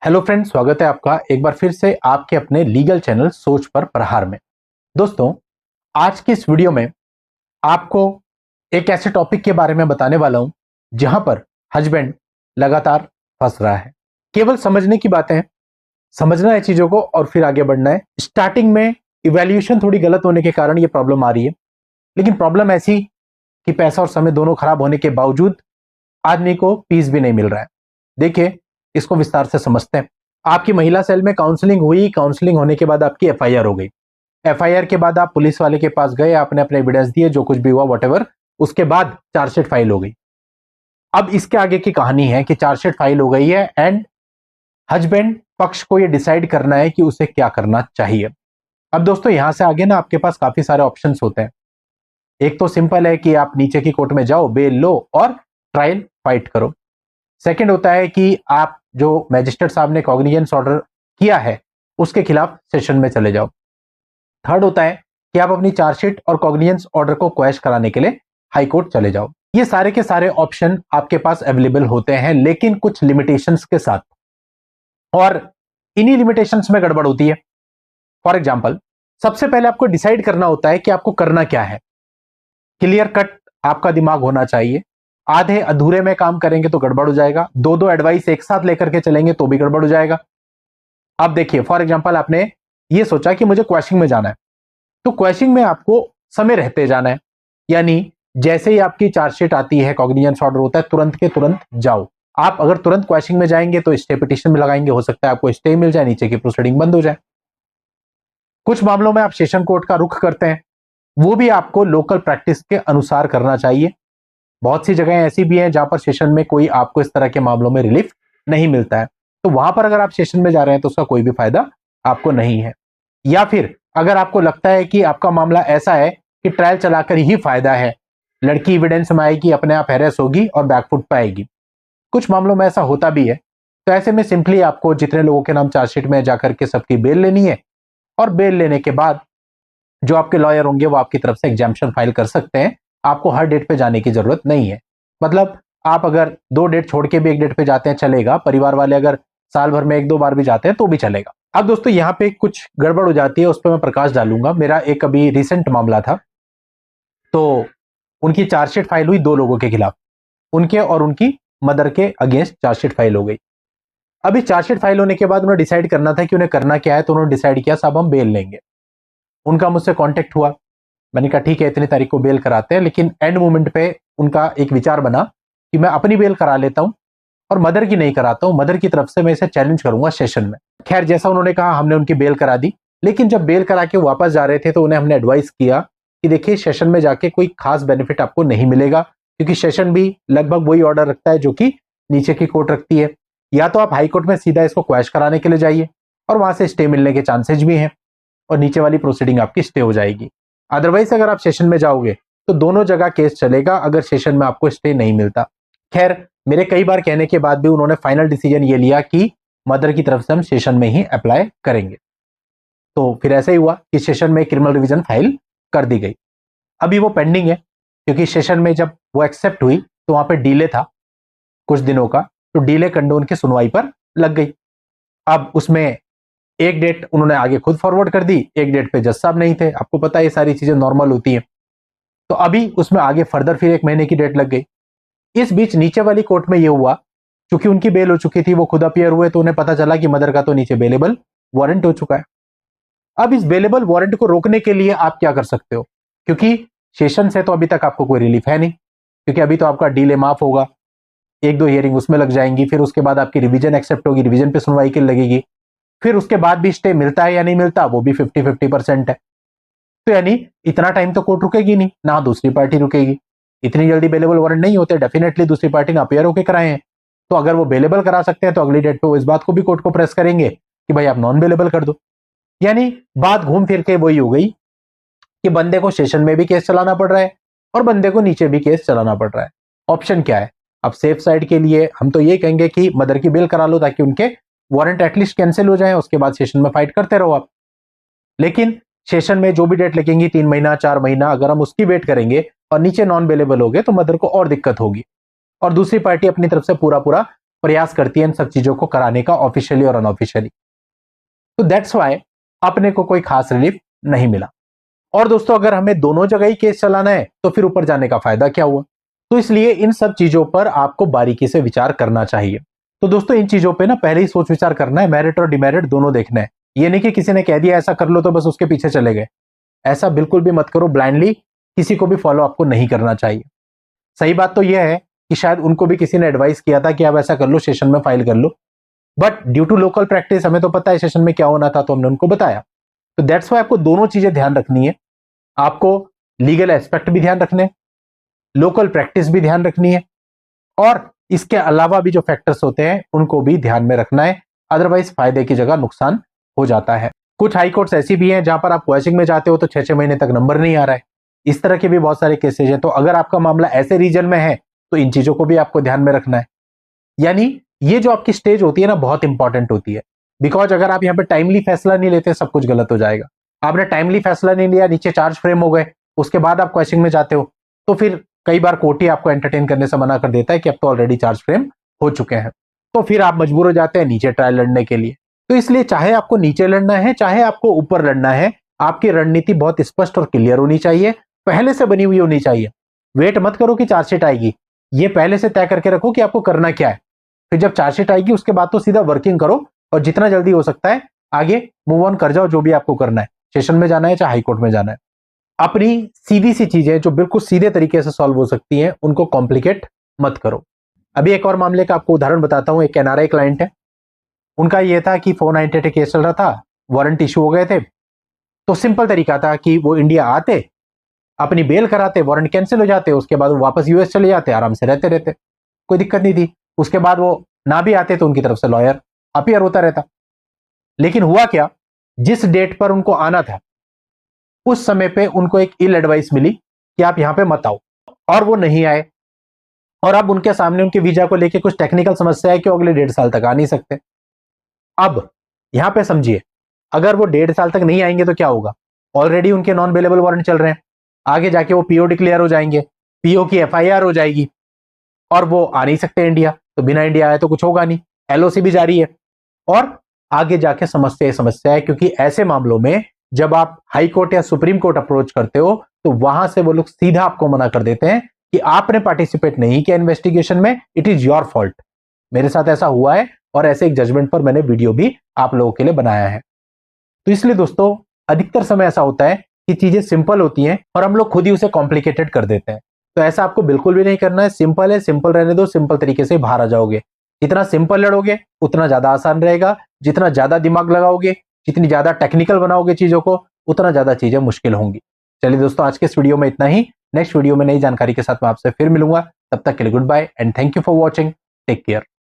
Hello friends, स्वागत है आपका एक बार फिर से आपके अपने लीगल चैनल सोच पर प्रहार में। दोस्तों, आज की इस वीडियो में आपको एक ऐसे टॉपिक के बारे में बताने वाला हूं जहां पर हस्बैंड लगातार फंस रहा है। केवल समझने की बातें हैं, समझना है चीजों को और फिर आगे बढ़ना है। स्टार्टिंग में इवैल्यूएशन थोड़ी गलत होने के कारण यह प्रॉब्लम आ रही है, लेकिन प्रॉब्लम ऐसी कि पैसा और समय दोनों खराब होने के बावजूद आदमी को पीस भी नहीं मिल रहा है। देखिए, इसको विस्तार से समझते हैं। आपकी महिला सेल में काउंसलिंग हुई, काउंसलिंग होने के बाद आपकी एफआईआर हो गई। एफआईआर के बाद आप पुलिस वाले के पास गए, आपने अपने एविडेंस दिए, जो कुछ भी हुआ व्हाटएवर, उसके बाद चार्जशीट फाइल हो गई। अब इसके आगे की कहानी है कि चार्जशीट फाइल हो गई है एंड हस्बैंड पक्ष को यह डिसाइड करना है कि उसे क्या करना चाहिए। अब दोस्तों, यहां से आगे ना आपके पास काफी सारे ऑप्शंस होते हैं। एक तो सिंपल है कि आप नीचे की कोर्ट में जाओ, बेल लो और ट्रायल फाइट करो। सेकंड होता है कि आप जो मैजिस्ट्रेट साहब ने कॉग्निजेंस ऑर्डर किया है उसके खिलाफ सेशन में चले जाओ। थर्ड होता है कि आप अपनी चार्जशीट और कॉग्निजेंस ऑर्डर को क्वैश कराने के लिए हाई कोर्ट चले जाओ। ये सारे के सारे ऑप्शन आपके पास अवेलेबल होते हैं, लेकिन कुछ लिमिटेशंस के साथ, और इन्हीं लिमिटेशंस में गड़बड़ होती है। फॉर एग्जाम्पल, सबसे पहले आपको डिसाइड करना होता है कि आपको करना क्या है। क्लियर कट आपका दिमाग होना चाहिए। आधे अधूरे में काम करेंगे तो गड़बड़ हो जाएगा, दो दो एडवाइस एक साथ लेकर के चलेंगे तो भी गड़बड़ हो जाएगा। अब देखिए, फॉर एग्जांपल, आपने ये सोचा कि मुझे क्वैशिंग में जाना है, तो क्वैशिंग में आपको समय रहते जाना है। यानी जैसे ही आपकी चार्जशीट आती है, कॉग्निजेंस ऑर्डर होता है, तुरंत के तुरंत जाओ। आप अगर तुरंत क्वैशिंग में जाएंगे तो स्टे पिटिशन में लगाएंगे, हो सकता है आपको स्टे मिल जाए, नीचे की प्रोसीडिंग बंद हो जाए। कुछ मामलों में आप सेशन कोर्ट का रुख करते हैं, वो भी आपको लोकल प्रैक्टिस के अनुसार करना चाहिए। बहुत सी जगहें ऐसी भी हैं जहां पर सेशन में कोई आपको इस तरह के मामलों में रिलीफ नहीं मिलता है, तो वहां पर अगर आप सेशन में जा रहे हैं तो उसका कोई भी फायदा आपको नहीं है। या फिर अगर आपको लगता है कि आपका मामला ऐसा है कि ट्रायल चलाकर ही फायदा है, लड़की एविडेंस में आएगी, अपने आप हैरेस होगी और बैकफुट पे आएगी, कुछ मामलों में ऐसा होता भी है, तो ऐसे में सिंपली आपको जितने लोगों के नाम चार्जशीट में जाकर के सबकी बेल लेनी है, और बेल लेने के बाद जो आपके लॉयर होंगे वो आपकी तरफ से एग्जाम्पशन फाइल कर सकते हैं। आपको हर डेट पे जाने की जरूरत नहीं है। मतलब आप अगर 2 डेट छोड़ के भी एक डेट पे जाते हैं चलेगा, परिवार वाले अगर साल भर में 1-2 बार भी जाते हैं तो भी चलेगा। अब दोस्तों, यहाँ पे कुछ गड़बड़ हो जाती है, उस पर मैं प्रकाश डालूंगा। मेरा एक अभी रिसेंट मामला था, तो उनकी चार्जशीट फाइल हुई 2 लोगों के खिलाफ, उनके और उनकी मदर के अगेंस्ट चार्जशीट फाइल हो गई। अभी चार्जशीट फाइल होने के बाद उन्हें डिसाइड करना था कि उन्हें करना क्या है, तो उन्होंने डिसाइड किया साहब हम बेल लेंगे। उनका मुझसे कांटेक्ट हुआ, मैंने कहा ठीक है, इतनी तारीख को बेल कराते हैं, लेकिन एंड मोमेंट पे उनका एक विचार बना कि मैं अपनी बेल करा लेता हूं और मदर की नहीं कराता हूं, मदर की तरफ से मैं इसे चैलेंज करूंगा सेशन में। खैर, जैसा उन्होंने कहा हमने उनकी बेल करा दी, लेकिन जब बेल करा के वापस जा रहे थे तो उन्हें हमने एडवाइस किया कि देखिए, सेशन में जाके कोई खास बेनिफिट आपको नहीं मिलेगा, क्योंकि सेशन भी लगभग वही ऑर्डर रखता है जो कि नीचे की कोर्ट रखती है। या तो आप हाई कोर्ट में सीधा इसको क्वैश कराने के लिए जाइए और वहां से स्टे मिलने के चांसेज भी हैं, और नीचे वाली प्रोसीडिंग आपकी स्टे हो जाएगी। अदरवाइज अगर आप सेशन में जाओगे तो दोनों जगह केस चलेगा अगर सेशन में आपको स्टे नहीं मिलता। खैर, मेरे कई बार कहने के बाद भी उन्होंने फाइनल डिसीजन ये लिया कि मदर की तरफ से हम सेशन में ही अप्लाई करेंगे। तो फिर ऐसा ही हुआ कि सेशन में क्रिमिनल रिवीजन फाइल कर दी गई। अभी वो पेंडिंग है, क्योंकि सेशन में जब वो एक्सेप्ट हुई तो वहां पे डिले था कुछ दिनों का, तो डिले कंडोन की सुनवाई पर लग गई। अब उसमें एक डेट उन्होंने आगे खुद फॉरवर्ड कर दी, एक डेट पे जज साहब नहीं थे। आपको पता है ये सारी चीजें नॉर्मल होती हैं, तो अभी उसमें आगे फर्दर फिर 1 महीने की डेट लग गई। इस बीच नीचे वाली कोर्ट में ये हुआ, क्योंकि उनकी बेल हो चुकी थी, वो खुद अपीयर हुए, तो उन्हें पता चला कि मदर का तो नीचे बेलेबल वारंट हो चुका है। अब इस बेलेबल वारंट को रोकने के लिए आप क्या कर सकते हो, क्योंकि सेशन से तो अभी तक आपको कोई रिलीफ है नहीं, क्योंकि अभी तो आपका डीले माफ होगा, 1-2 हियरिंग उसमें लग जाएंगी, फिर उसके बाद आपकी रिवीजन एक्सेप्ट होगी, रिवीजन पे सुनवाई के लगेगी, फिर उसके बाद भी स्टे मिलता है या नहीं मिलता वो भी 50-50% है। तो यानी इतना टाइम तो कोर्ट रुकेगी नहीं, ना दूसरी पार्टी रुकेगी। इतनी जल्दी बेलेबल वारंट नहीं होते, डेफिनेटली दूसरी पार्टी ने अपियर होकर कराए हैं, तो अगर वो बेलेबल करा सकते हैं तो अगली डेट पे वो इस बात को भी कोर्ट को प्रेस करेंगे कि भाई आप नॉन बेलेबल कर दो। यानी बात घूम फिर के वही हो गई कि बंदे को सेशन में भी केस चलाना पड़ रहा है और बंदे को नीचे भी केस चलाना पड़ रहा है। ऑप्शन क्या है? अब सेफ साइड के लिए हम तो ये कहेंगे कि मदर की बेल करा लो, ताकि उनके वारंट एटलीस्ट कैंसिल हो जाए, उसके बाद सेशन में फाइट करते रहो आप। लेकिन सेशन में जो भी डेट लगेंगी, 3 महीना 4 महीना, अगर हम उसकी वेट करेंगे और नीचे नॉन बेलेबल हो गए तो मदर को और दिक्कत होगी, और दूसरी पार्टी अपनी तरफ से पूरा पूरा प्रयास करती है इन सब चीजों को कराने का, ऑफिशियली और अनऑफिशियली। तो दैट्स वाई अपने को कोई खास रिलीफ नहीं मिला। और दोस्तों अगर हमें दोनों जगह ही केस चलाना है तो फिर ऊपर जाने का फायदा क्या हुआ? तो इसलिए इन सब चीजों पर आपको बारीकी से विचार करना चाहिए। तो दोस्तों इन चीजों पे ना पहले ही सोच विचार करना है, मेरिट और डिमेरिट दोनों देखना है। ये नहीं कि किसी ने कह दिया ऐसा कर लो तो बस उसके पीछे चले गए। ऐसा बिल्कुल भी मत करो, ब्लाइंडली किसी को भी फॉलो आपको नहीं करना चाहिए। सही बात तो यह है कि शायद उनको भी किसी ने एडवाइस किया था कि आप ऐसा कर लो, सेशन में फाइल कर लो, but due to local practice हमें तो पता है सेशन में क्या होना था, तो हमने उनको बताया। तो दैट्स वाई आपको दोनों चीजें ध्यान रखनी है। आपको लीगल एस्पेक्ट भी ध्यान रखने, लोकल प्रैक्टिस भी ध्यान रखनी है, और इसके अलावा भी जो फैक्टर्स होते हैं उनको भी ध्यान में रखना है। अदरवाइज फायदे की जगह नुकसान हो जाता है। कुछ हाई कोर्ट्स ऐसी भी हैं जहां पर आप क्वेश्चन में जाते हो तो 6-6 महीने तक नंबर नहीं आ रहा है। इस तरह के भी बहुत सारे केसेज हैं। तो अगर आपका मामला ऐसे रीजन में है तो इन चीजों को भी आपको ध्यान में रखना है। यानी ये जो आपकी स्टेज होती है ना, बहुत इंपॉर्टेंट होती है। बिकॉज अगर आप यहाँ पे टाइमली फैसला नहीं लेते, सब कुछ गलत हो जाएगा। आपने टाइमली फैसला नहीं लिया, नीचे चार्ज फ्रेम हो गए, उसके बाद आप क्वेश्चन में जाते हो, तो फिर कई बार कोर्ट ही आपको एंटरटेन करने से मना कर देता है कि अब तो ऑलरेडी चार्ज फ्रेम हो चुके हैं। तो फिर आप मजबूर हो जाते हैं नीचे ट्रायल लड़ने के लिए। तो इसलिए चाहे आपको नीचे लड़ना है चाहे आपको ऊपर लड़ना है, आपकी रणनीति बहुत स्पष्ट और क्लियर होनी चाहिए, पहले से बनी हुई होनी चाहिए। वेट मत करो कि चार्जशीट आएगी, ये पहले से तय करके रखो कि आपको करना क्या है। फिर जब चार्जशीट आएगी उसके बाद तो सीधा वर्किंग करो, और जितना जल्दी हो सकता है आगे मूव ऑन कर जाओ। जो भी आपको करना है, सेशन में जाना है चाहे हाईकोर्ट में जाना है, अपनी सीधी सी चीजें जो बिल्कुल सीधे तरीके से सॉल्व हो सकती हैं उनको कॉम्प्लिकेट मत करो। अभी एक और मामले का आपको उदाहरण बताता हूं। एक एनआरआई क्लाइंट है, उनका यह था कि 498 केस चल रहा था, वारंट इशू हो गए थे। तो सिंपल तरीका था कि वो इंडिया आते, अपनी बेल कराते, वारंट कैंसिल हो जाते, उसके बाद वो वापस यूएस चले जाते, आराम से रहते रहते, कोई दिक्कत नहीं थी। उसके बाद वो ना भी आते तो उनकी तरफ से लॉयर अपीयर होता रहता। लेकिन हुआ क्या, जिस डेट पर उनको आना था उस समय पे उनको एक इल एडवाइस मिली कि आप यहां पे मत आओ, और वो नहीं आए। और अब उनके सामने उनके वीजा को लेके कुछ टेक्निकल समस्या है कि अगले 1.5 साल तक आ नहीं सकते। अब यहां पे समझिए, अगर वो 1.5 साल तक नहीं आएंगे तो क्या होगा? ऑलरेडी उनके नॉन अवेलेबल वारंट चल रहे हैं, आगे जाके वो पीओ डिक्लेयर हो जाएंगे, पीओ की एफआईआर हो जाएगी, और वो आ नहीं सकते इंडिया। तो बिना इंडिया आए तो कुछ होगा नहीं, एलओसी भी जारी है, और आगे जाके समस्या है। क्योंकि ऐसे मामलों में जब आप हाई कोर्ट या सुप्रीम कोर्ट अप्रोच करते हो तो वहां से वो लोग सीधा आपको मना कर देते हैं कि आपने पार्टिसिपेट नहीं किया इन्वेस्टिगेशन में, इट इज योर फॉल्ट। मेरे साथ ऐसा हुआ है, और ऐसे एक जजमेंट पर मैंने वीडियो भी आप लोगों के लिए बनाया है। तो इसलिए दोस्तों अधिकतर समय ऐसा होता है कि चीजें सिंपल होती हैं और हम लोग खुद ही उसे कॉम्प्लिकेटेड कर देते हैं। तो ऐसा आपको बिल्कुल भी नहीं करना है। सिंपल है, सिंपल रहने दो, सिंपल तरीके से बाहर आ जाओगे। जितना सिंपल लड़ोगे उतना ज्यादा आसान रहेगा, जितना ज्यादा दिमाग लगाओगे, जितनी ज्यादा टेक्निकल बनाओगे चीजों को, उतना ज्यादा चीजें मुश्किल होंगी। चलिए दोस्तों, आज के इस वीडियो में इतना ही। नेक्स्ट वीडियो में नई जानकारी के साथ मैं आपसे फिर मिलूंगा। तब तक के लिए good bye and thank you for watching. Take care.